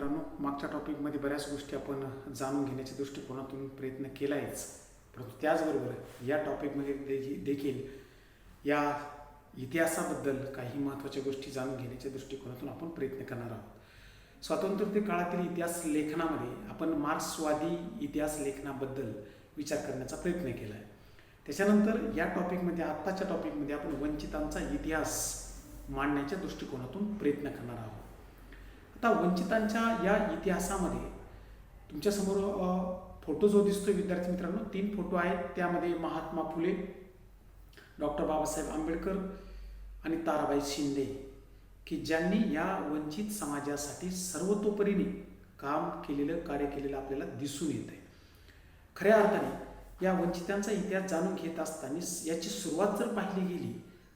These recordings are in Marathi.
मित्रांनो, मागच्या टॉपिकमध्ये बऱ्याच गोष्टी आपण जाणून घेण्याच्या दृष्टिकोनातून प्रयत्न केला आहेच, परंतु त्याचबरोबर या टॉपिकमध्ये देखील या इतिहासाबद्दल काही महत्त्वाच्या गोष्टी जाणून घेण्याच्या दृष्टिकोनातून आपण प्रयत्न करणार आहोत. स्वातंत्र्य काळातील इतिहास लेखनामध्ये आपण मार्क्सवादी इतिहास लेखनाबद्दल विचार करण्याचा प्रयत्न केला आहे. त्याच्यानंतर या टॉपिकमध्ये, आत्ताच्या टॉपिकमध्ये आपण वंचितांचा इतिहास मांडण्याच्या दृष्टिकोनातून प्रयत्न करणार आहोत. आता वंचितांच्या या इतिहासामध्ये तुमच्यासमोर फोटो जो दिसतोय विद्यार्थी मित्रांनो, 3 फोटो आहेत. त्यामध्ये महात्मा फुले, डॉक्टर बाबासाहेब आंबेडकर आणि ताराबाई शिंदे, की ज्यांनी या वंचित समाजासाठी सर्वतोपरीने कार्य केलेलं आपल्याला दिसून येत आहे. खऱ्या अर्थाने या वंचितांचा इतिहास जाणून घेत असताना याची सुरुवात जर पाहिली गेली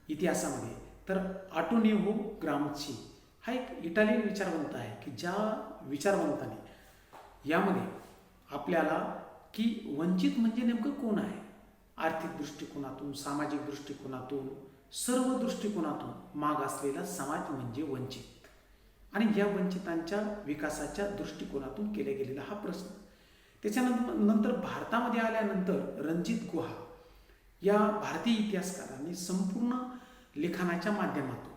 इतिहासामध्ये, तर आंटोनियो ग्रामची हा एक इटालियन विचारवंत आहे, की ज्या विचारवंताने यामध्ये आपल्याला की वंचित म्हणजे नेमकं कोण आहे, आर्थिक दृष्टिकोनातून, सामाजिक दृष्टिकोनातून, सर्व दृष्टिकोनातून मागासलेला समाज म्हणजे वंचित, आणि या वंचितांच्या विकासाच्या दृष्टिकोनातून केला गेलेला हा प्रश्न. त्याच्यानंतर भारतामध्ये आल्यानंतर रणजित गुहा या भारतीय इतिहासकारांनी संपूर्ण लिखाणाच्या माध्यमातून,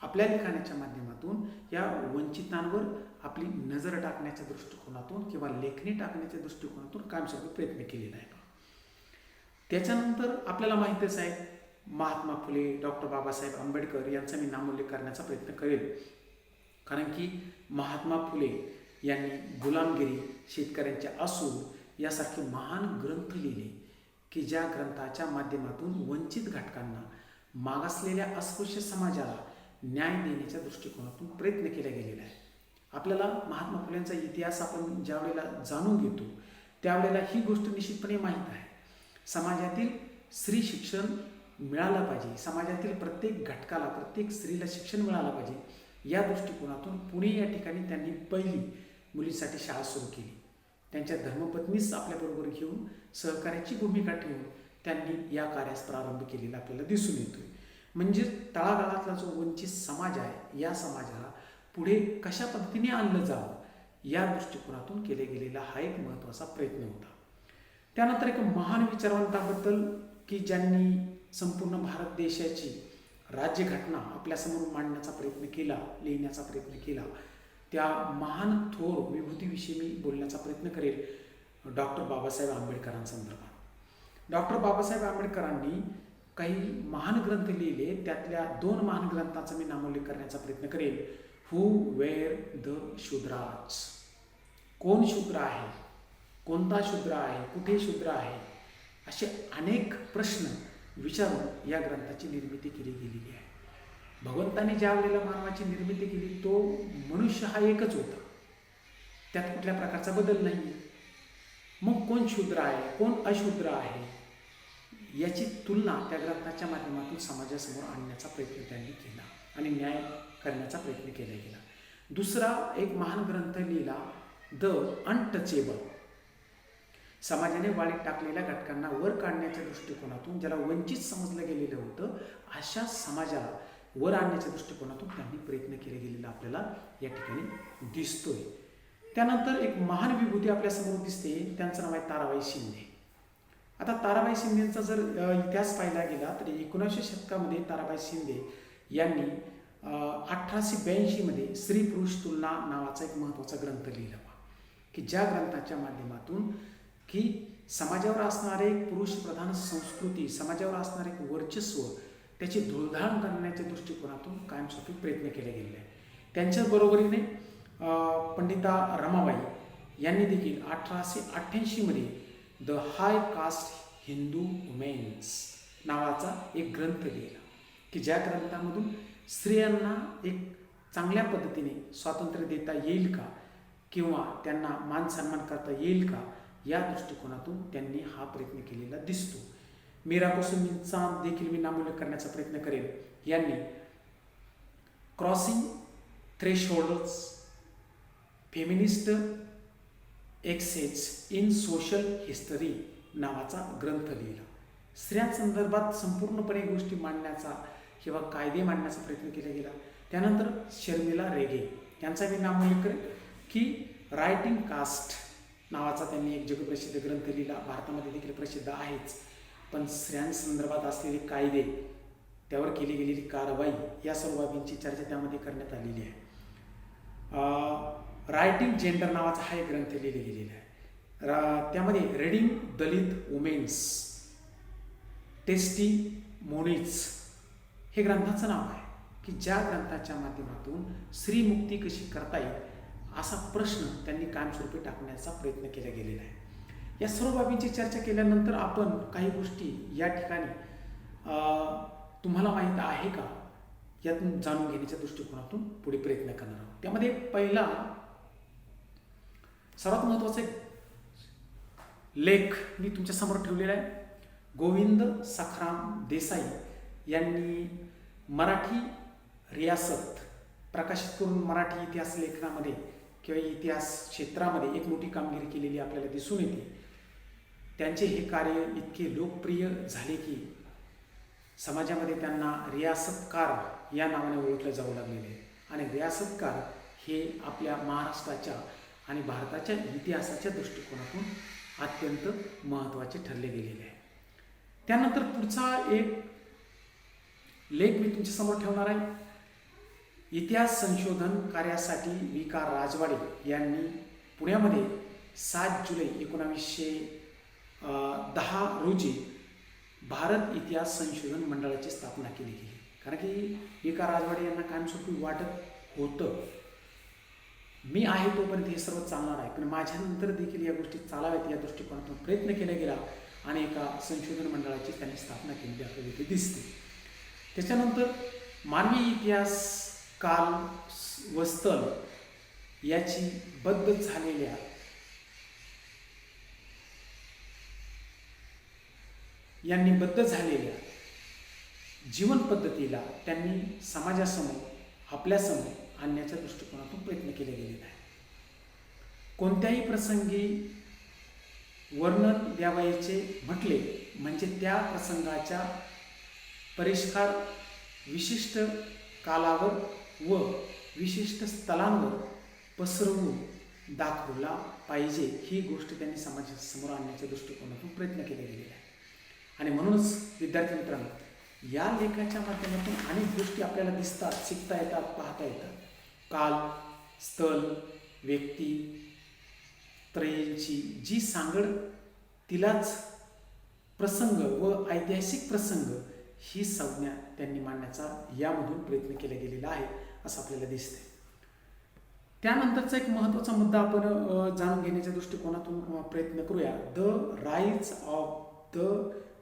आपल्या लिखाणाच्या माध्यमातून या वंचितांवर आपली नजर टाकण्याच्या दृष्टिकोनातून किंवा लेखणी टाकण्याच्या दृष्टिकोनातून कायमस्वरूपी प्रयत्न केलेला आहे. त्याच्यानंतर आपल्याला माहितीच आहे, महात्मा फुले, डॉक्टर बाबासाहेब आंबेडकर यांचा मी नामोल्लेख करण्याचा प्रयत्न करेल, कारण की महात्मा फुले यांनी गुलामगिरी, शेतकऱ्यांचे असूल यासारखे महान ग्रंथ लिहिले, की ज्या ग्रंथाच्या माध्यमातून वंचित घटकांना, मागासलेल्या अस्पृश्य समाजाला न्याय देण्याच्या दृष्टिकोनातून प्रयत्न केला गेलेला आहे. आपल्याला महात्मा फुलेंचा इतिहास आपण ज्या वेळेला जाणून घेतो त्यावेळेला ही गोष्ट निश्चितपणे माहीत आहे, समाजातील स्त्री शिक्षण मिळालं पाहिजे, समाजातील प्रत्येक घटकाला, प्रत्येक स्त्रीला शिक्षण मिळालं पाहिजे, या दृष्टिकोनातून पुणे या ठिकाणी त्यांनी पहिली मुलींसाठी शाळा सुरू केली. त्यांच्या धर्मपत्नीच आपल्याबरोबर घेऊन सहकार्याची भूमिका ठेवून त्यांनी या कार्यास प्रारंभ केलेला आपल्याला दिसून येतोय. म्हणजे तळागाळातला जो वंचित समाज आहे, या समाजाला पुढे कशा पद्धतीने आणलं जावं या दृष्टिकोनातून केले गेलेला हा एक महत्त्वाचा प्रयत्न होता. त्यानंतर एक महान विचारवंताबद्दल, की ज्यांनी संपूर्ण भारत देशाची राज्यघटना आपल्यासमोर मांडण्याचा प्रयत्न केला, लिहिण्याचा प्रयत्न केला, त्या महान थोर विभूतीविषयी मी बोलण्याचा प्रयत्न करेल, डॉक्टर बाबासाहेब आंबेडकरांसंदर्भात. डॉक्टर बाबासाहेब आंबेडकरांनी काही महान ग्रंथ लिहिले, त्यातल्या 2 महान ग्रंथांचा मी नामोल्लेख करण्याचा प्रयत्न करेल. हू वेअर द शूद्राज, कोण शूद्र आहे, कोणता शूद्र आहे, कुठे शूद्र आहे, असे अनेक प्रश्न विचारून या ग्रंथाची निर्मिती केली गेलेली आहे. भगवंताने ज्या वेळेला मानवाची निर्मिती केली, तो मनुष्य हा एकच होता, त्यात कुठल्या प्रकारचा बदल नाही. मग कोण शूद्र आहे, कोण अशूद्र आहे, याची तुलना त्या ग्रंथाच्या माध्यमातून समाजासमोर आणण्याचा प्रयत्न त्यांनी केला आणि न्याय करण्याचा प्रयत्न केला गेला. दुसरा एक महान ग्रंथ लिहिला, द अनटचेबल, समाजाने वाळीत टाकलेल्या घटकांना वर काढण्याच्या दृष्टिकोनातून, ज्याला वंचित समजलं गेलेलं होतं, अशा समाजाला वर आणण्याच्या दृष्टिकोनातून त्यांनी प्रयत्न केले गेलेला आपल्याला या ठिकाणी दिसतोय. त्यानंतर एक महान विभूती आपल्यासमोर दिसते, त्यांचं नाव आहे ताराबाई शिंदे. आता ताराबाई शिंदेचा जर इतिहास पाहिला गेला तर 19व्या शतकामध्ये ताराबाई शिंदे यांनी 1882 मध्ये स्त्री पुरुष तुलना नावाचा एक महत्त्वाचा ग्रंथ लिहिला, की ज्या ग्रंथाच्या माध्यमातून की समाजावर असणारे एक पुरुष प्रधान संस्कृती, समाजावर असणारे एक वर्चस्व, त्याची धुळधाण करण्याच्या दृष्टिकोनातून कायमस्वरूपी प्रयत्न केले गेलेले आहे. त्यांच्या बरोबरीने पंडिता रमाबाई यांनी देखील 1888 मध्ये the high caste Hindu women's नावाचा एक ग्रंथ लिहिला, की ज्या ग्रंथामधून स्त्रियांना एक चांगल्या पद्धतीने स्वातंत्र्य देता येईल का, किंवा त्यांना मान सन्मान करता येईल का, या दृष्टिकोनातून त्यांनी हा प्रयत्न केलेला दिसतो. मीरा कुसुमींचा देखील मी नामोल्लेख करण्याचा प्रयत्न करेन. यांनी crossing thresholds, feminist essays in social history नावाचा ग्रंथ लिहिला. स्त्रियांसंदर्भात संपूर्णपणे गोष्टी मांडण्याचा किंवा कायदे मांडण्याचा प्रयत्न केला गेला. त्यानंतर शर्मिला रेगे यांचा मी नामोल्लेख करेन, की रायटिंग कास्ट नावाचा त्यांनी एक जगप्रसिद्ध ग्रंथ लिहिला, भारतामध्ये देखील प्रसिद्ध आहेच, पण स्त्रियांसंदर्भात असलेले कायदे, त्यावर केली गेलेली कारवाई, या सर्व बाबींची चर्चा त्यामध्ये करण्यात आलेली आहे. रायटिंग जेंडर नावाचा हा एक ग्रंथ लिहिले गेलेला आहे. त्यामध्ये रीडिंग दलित वुमेन्स टेस्टिमोनीज हे ग्रंथाचं नाव आहे, की ज्या ग्रंथाच्या माध्यमातून स्त्रीमुक्ती कशी करता येईल असा प्रश्न त्यांनी कायमस्वरूपी टाकण्याचा प्रयत्न केला गेलेला आहे. या सर्व बाबींची चर्चा केल्यानंतर आपण काही गोष्टी या ठिकाणी तुम्हाला माहीत आहे का यातून जाणून घेण्याच्या दृष्टिकोनातून पुढे प्रयत्न करणार आहोत. त्यामध्ये पहिला सर्वात महत्त्वाचा लेख मी तुमच्या समोर ठेवलेला आहे. गोविंद सखाराम देसाई यांनी मराठी रियासत प्रकाशित करून मराठी इतिहास लेखनामध्ये किंवा इतिहास क्षेत्रामध्ये एक मोठी कामगिरी केलेली आपल्याला दिसून येते. त्यांचे हे कार्य इतके लोकप्रिय झाले की समाजामध्ये त्यांना रियासतकार या नावाने ओळखले जाऊ लागलेले, आणि रियासतकार हे आपल्या महाराष्ट्राच्या आणि भारताच्या इतिहासाच्या दृष्टिकोनातून अत्यंत महत्त्वाचे ठरले गेलेले आहे. त्यानंतर पुढचा एक लेख मी तुमच्यासमोर ठेवणार आहे. इतिहास संशोधन कार्यासाठी विका राजवाडे यांनी पुण्यामध्ये 7 जुलै 1910 रोजी भारत इतिहास संशोधन मंडळाची स्थापना केली गेली. कारण की विका राजवाडे यांना कायमस्वरूपी वाटत होतं मी आहे तोपर्यंत हे सर्व चालणार आहे, पण माझ्यानंतर देखील या गोष्टी चालाव्यात या दृष्टिकोनातून प्रयत्न केला गेला आणि एका संशोधन मंडळाची त्यांनी स्थापना केलेली आपल्याला इथे दिसते. त्याच्यानंतर मानवी इतिहास काल व स्थल याची बद्ध झालेल्या जीवन पद्धतीला त्यांनी समाजासमोर आपल्यासमोर आणण्याच्या दृष्टिकोनातून प्रयत्न केले गेलेला आहे. कोणत्याही प्रसंगी वर्णन द्यावयाचे म्हटले म्हणजे त्या प्रसंगाच्या परिष्कार विशिष्ट कालावर व विशिष्ट स्थलांवर पसरवून दाखवला पाहिजे, ही गोष्ट त्यांनी समाजासमोर आणण्याच्या दृष्टिकोनातून प्रयत्न केले गेलेले आहे. आणि म्हणूनच विद्यार्थी मित्रांनो, या लेखाच्या माध्यमातून अनेक गोष्टी आपल्याला दिसतात, शिकता येतात, पाहता येतात. काल, स्थल, व्यक्ती त्रयींची जी सांगड, तिलाच प्रसंग व ऐतिहासिक प्रसंग ही संज्ञा त्यांनी मांडण्याचा यामधून प्रयत्न केला गेलेला आहे असं आपल्याला दिसते. त्यानंतरचा एक महत्त्वाचा मुद्दा आपण जाणून घेण्याच्या दृष्टिकोनातून प्रयत्न करूया. The rise of the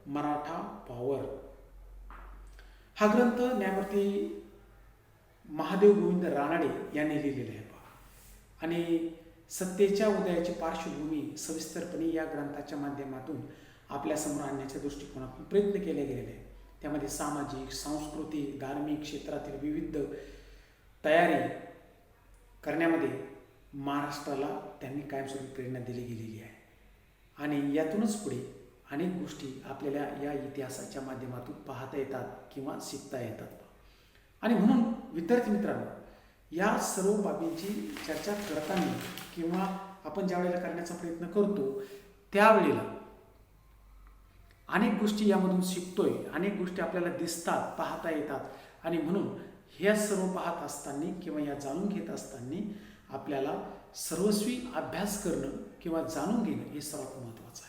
Maratha power हा ग्रंथ न्यायमूर्ती महादेव गोविंद रानडे यांनी लिहिलेला आहे. आणि सत्तेच्या उदयाची पार्श्वभूमी सविस्तरपणे या ग्रंथाच्या माध्यमातून आपल्यासमोर आणण्याच्या दृष्टिकोनातून प्रयत्न केले गेलेले आहे. त्यामध्ये सामाजिक, सांस्कृतिक, धार्मिक क्षेत्रातील विविध तयारी करण्यामध्ये महाराष्ट्राला त्यांनी कायमस्वरूपी प्रेरणा दिली गेलेली आहे. आणि यातूनच पुढे अनेक गोष्टी आपल्याला या इतिहासाच्या माध्यमातून पाहता येतात किंवा शिकता येतात. आणि म्हणून विद्यार्थी मित्रांनो, या सर्व बाबींची चर्चा करताना किंवा आपण ज्या वेळेला करण्याचा प्रयत्न करतो त्यावेळेला अनेक गोष्टी यामधून शिकतोय, अनेक गोष्टी आपल्याला दिसतात, पाहता येतात. आणि म्हणून हे सर्व पाहत असताना किंवा या जाणून घेत असताना आपल्याला सर्वस्वी अभ्यास करणं किंवा जाणून घेणं हे सर्वात महत्त्वाचं आहे.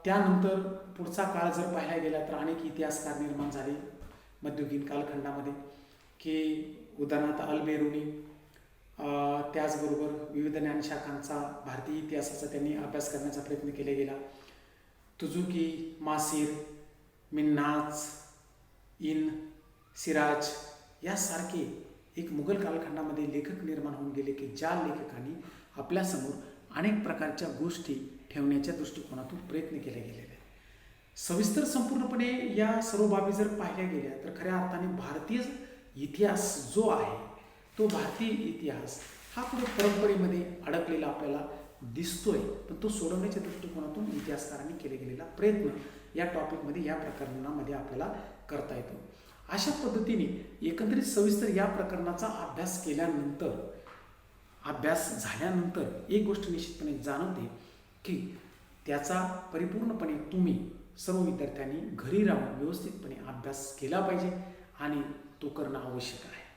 त्यानंतर पुढचा काळ जर पाहायला गेला तर अनेक इतिहासकार निर्माण झाले मध्ययुगीन कालखंडामध्ये, की उदाहरणार्थ अल्बेरुनी, त्याचबरोबर विविध ज्ञानशाखांचा भारतीय इतिहासाचा त्यांनी अभ्यास करण्याचा प्रयत्न केला गेला. तुझुकी, मासिर, मिन्हाज, इन सिराज यासारखे एक मुघल कालखंडामध्ये लेखक निर्माण होऊन गेले, की ज्या लेखकांनी आपल्यासमोर अनेक प्रकारच्या गोष्टी ठेवण्याच्या दृष्टिकोनातून प्रयत्न केले गेलेले आहे. सविस्तर संपूर्णपणे या सर्व बाबी जर पाहिल्या गेल्या तर खऱ्या अर्थाने भारतीय इतिहास जो आहे तो भारतीय इतिहास हा कुठे परंपरेमध्ये अडकलेला आपल्याला दिसतोय, पण तो सोडवण्याच्या दृष्टिकोनातून इतिहासकारांनी केले गेलेला प्रयत्न या टॉपिकमध्ये, या प्रकरणामध्ये आपल्याला करता येतो. अशा पद्धतीने एकंदरीत सविस्तर या प्रकरणाचा अभ्यास केल्यानंतर अभ्यास झाल्यानंतर एक गोष्ट निश्चितपणे जाणवते की त्याचा परिपूर्णपणे तुम्ही सर्व विद्यार्थ्यांनी घरी राहून व्यवस्थितपणे अभ्यास केला पाहिजे आणि तो करणं आवश्यक आहे.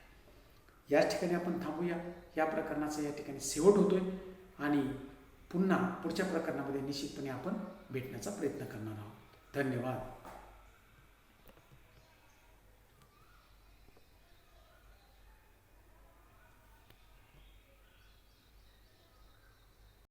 याच ठिकाणी आपण थांबूया. या प्रकरणाचा या ठिकाणी शेवट होतोय आणि पुन्हा पुढच्या प्रकरणामध्ये निश्चितपणे आपण भेटण्याचा प्रयत्न करणार आहोत. धन्यवाद.